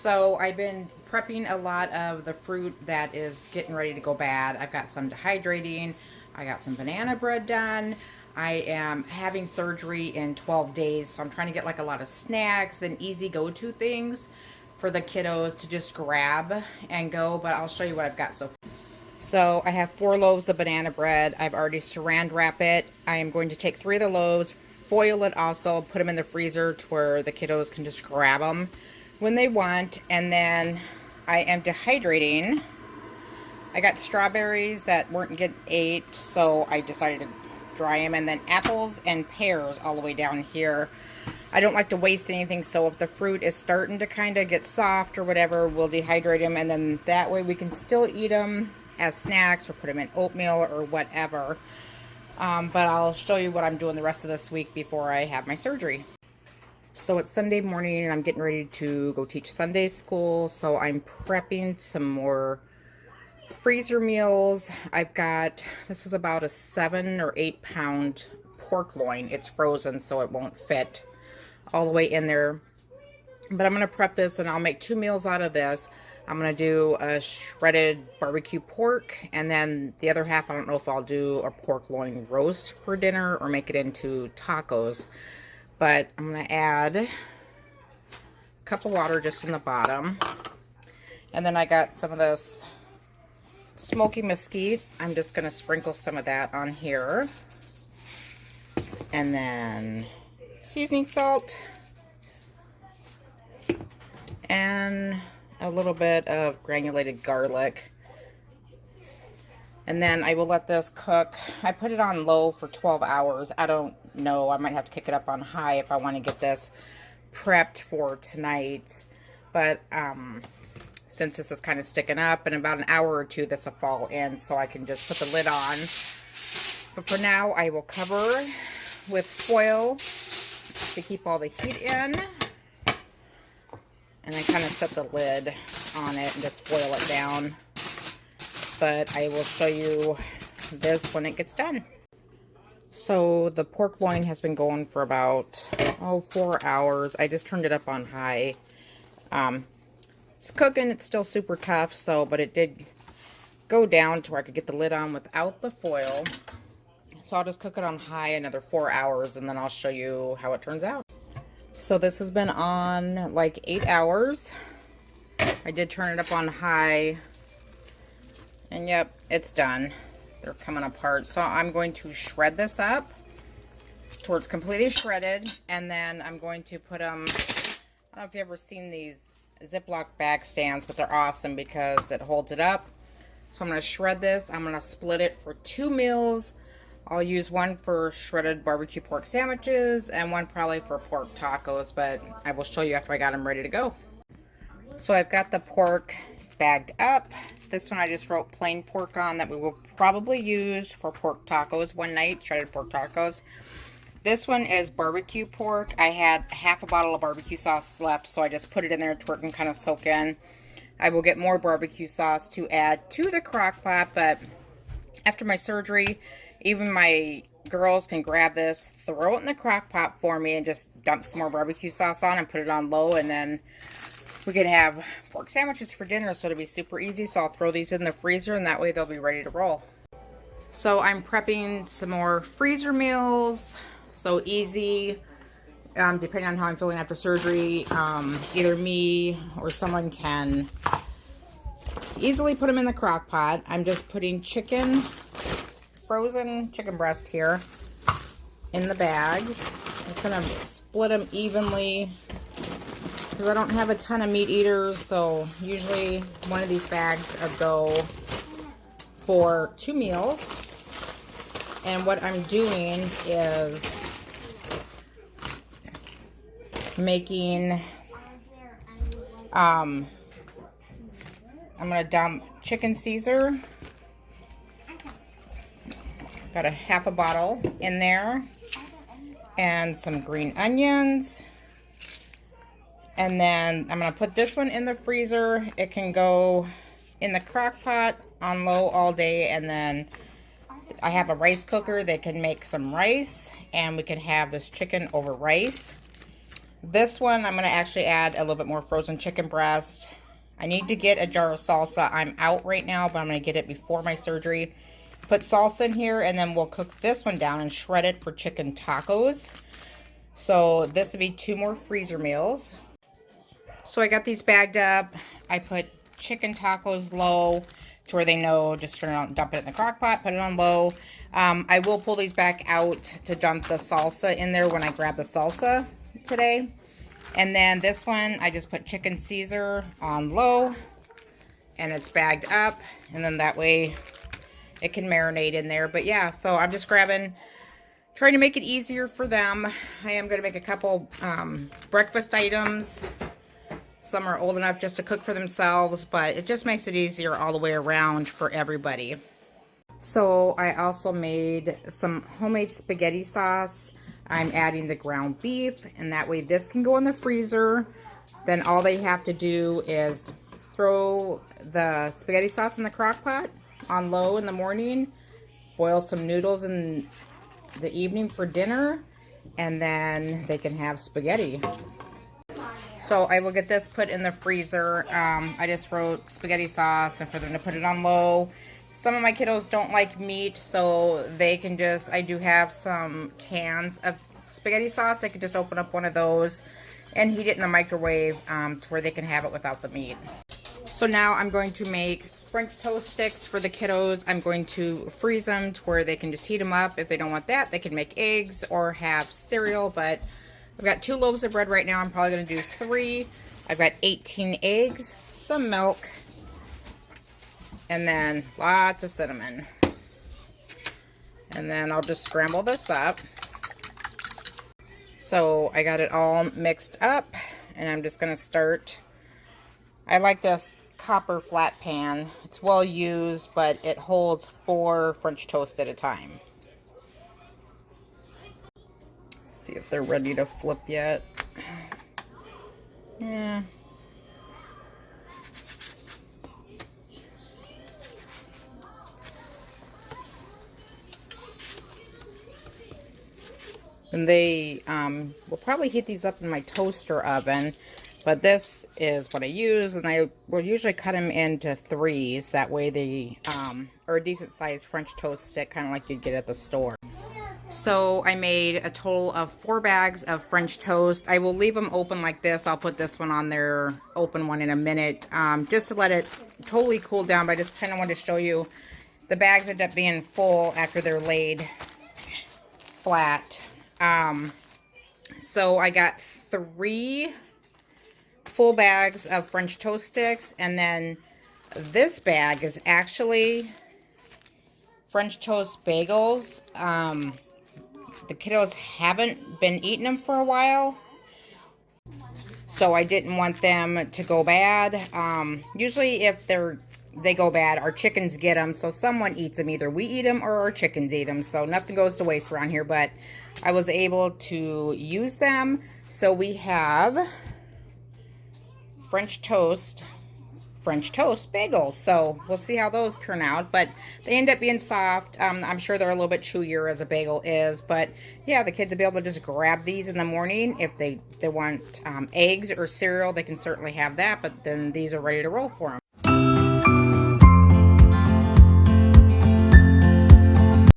So I've been prepping a lot of the fruit that is getting ready to go bad. I've got some dehydrating. I got some banana bread done. I am having surgery in 12 days, so I'm trying to get like a lot of snacks and easy go-to things for the kiddos to just grab and go, but I'll show you what I've got so far. So I have 4 loaves of banana bread. I've already saran wrap it. I am going to take 3 of the loaves, foil it also, put them in the freezer to where the kiddos can just grab them when they want. And then I am dehydrating. I got strawberries that weren't getting ate, so I decided to dry them. And then apples and pears all the way down here. I don't like to waste anything, so if the fruit is starting to kind of get soft or whatever, we'll dehydrate them, and then that way we can still eat them as snacks or put them in oatmeal or whatever. But I'll show you what I'm doing the rest of this week before I have my surgery. So it's Sunday morning and I'm getting ready to go teach Sunday school, so I'm prepping some more freezer meals. I've got, this is about a 7 or 8 pound pork loin. It's frozen so it won't fit all the way in there, but I'm going to prep this and I'll make 2 meals out of this. I'm going to do a shredded barbecue pork, and then the other half I don't know if I'll do a pork loin roast for dinner or make it into tacos, but I'm going to add a cup of water just in the bottom. And then I got some of this smoky mesquite. I'm just going to sprinkle some of that on here, and then seasoning salt and a little bit of granulated garlic. And then I will let this cook. I put it on low for 12 hours. I don't know, I might have to kick it up on high if I want to get this prepped for tonight, but since this is kind of sticking up, in about an hour or 2 this will fall in, so I can just put the lid on. But for now I will cover with foil to keep all the heat in, and I kind of set the lid on it and just foil it down. But I will show you this when it gets done. So the pork loin has been going for about 4 hours. I just turned it up on high. It's cooking. It's still super tough, so but it did go down to where I could get the lid on without the foil. So I'll just cook it on high another 4 hours, and then I'll show you how it turns out. So this has been on like 8 hours. I did turn it up on high, and yep, it's done. They're coming apart. So I'm going to shred this up towards completely shredded, and then I'm going to put them, I don't know if you've ever seen these Ziploc bag stands, but they're awesome because it holds it up. So I'm going to shred this. I'm going to split it for 2 meals. I'll use one for shredded barbecue pork sandwiches and one probably for pork tacos, but I will show you after I got them ready to go. So I've got the pork bagged up. This one I just wrote plain pork on, that we will probably use for pork tacos one night, shredded pork tacos. This one is barbecue pork. I had half a bottle of barbecue sauce left, so I just put it in there to kind of soak in. I will get more barbecue sauce to add to the crock pot, but after my surgery, even my girls can grab this, throw it in the crock pot for me, and just dump some more barbecue sauce on and put it on low, and then we can have pork sandwiches for dinner, so it'll be super easy. So I'll throw these in the freezer, and that way they'll be ready to roll. So I'm prepping some more freezer meals, so easy, depending on how I'm feeling after surgery. Either me or someone can easily put them in the crock pot. I'm just putting frozen chicken breast here in the bags. I'm just gonna split them evenly because I don't have a ton of meat eaters, so usually one of these bags a go for 2 meals. And what I'm doing is making I'm gonna dump chicken Caesar. Got a half a bottle in there, and some green onions. And then I'm going to put this one in the freezer. It can go in the crock pot on low all day, and then I have a rice cooker that can make some rice, and we can have this chicken over rice. This one, I'm going to actually add a little bit more frozen chicken breast. I need to get a jar of salsa. I'm out right now, but I'm going to get it before my surgery. Put salsa in here, and then we'll cook this one down and shred it for chicken tacos. So this would be 2 more freezer meals. So I got these bagged up. I put chicken tacos low to where they know, just turn it on, dump it in the crock pot, put it on low. I will pull these back out to dump the salsa in there when I grab the salsa today. And then this one, I just put chicken Caesar on low, and it's bagged up, and then that way it can marinate in there. But yeah, so I'm just trying to make it easier for them. I am going to make a couple breakfast items. Some are old enough just to cook for themselves, but it just makes it easier all the way around for everybody. So I also made some homemade spaghetti sauce. I'm adding the ground beef, and that way this can go in the freezer. Then all they have to do is throw the spaghetti sauce in the crock pot on low in the morning, boil some noodles in the evening for dinner, and then they can have spaghetti. So I will get this put in the freezer. I just wrote spaghetti sauce and for them to put it on low. Some of my kiddos don't like meat, so they can just, I do have some cans of spaghetti sauce. They can just open up one of those and heat it in the microwave to where they can have it without the meat. So now I'm going to make French toast sticks for the kiddos. I'm going to freeze them to where they can just heat them up. If they don't want that, they can make eggs or have cereal, but I've got 2 loaves of bread right now. I'm probably going to do 3. I've got 18 eggs, some milk, and then lots of cinnamon. And then I'll just scramble this up. So I got it all mixed up, and I'm just going to start. I like this copper flat pan. It's well used, but it holds 4 French toasts at a time. See if they're ready to flip yet. Yeah. And they will probably heat these up in my toaster oven, but this is what I use, and I will usually cut them into 3s. That way they are a decent sized French toast stick, kind of like you'd get at the store. So I made a total of 4 bags of French toast. I will leave them open like this. I'll put this one on there, open one in a minute, just to let it totally cool down. But I just kind of wanted to show you the bags end up being full after they're laid flat. So I got 3 full bags of French toast sticks, and then this bag is actually French toast bagels. The kiddos haven't been eating them for a while, so I didn't want them to go bad. Usually if they go bad, our chickens get them, so someone eats them. Either we eat them or our chickens eat them, so nothing goes to waste around here, but I was able to use them. So we have French toast bagels. So we'll see how those turn out, but they end up being soft. I'm sure they're a little bit chewier as a bagel is, but yeah, the kids will be able to just grab these in the morning. If they want eggs or cereal, they can certainly have that, but then these are ready to roll for them.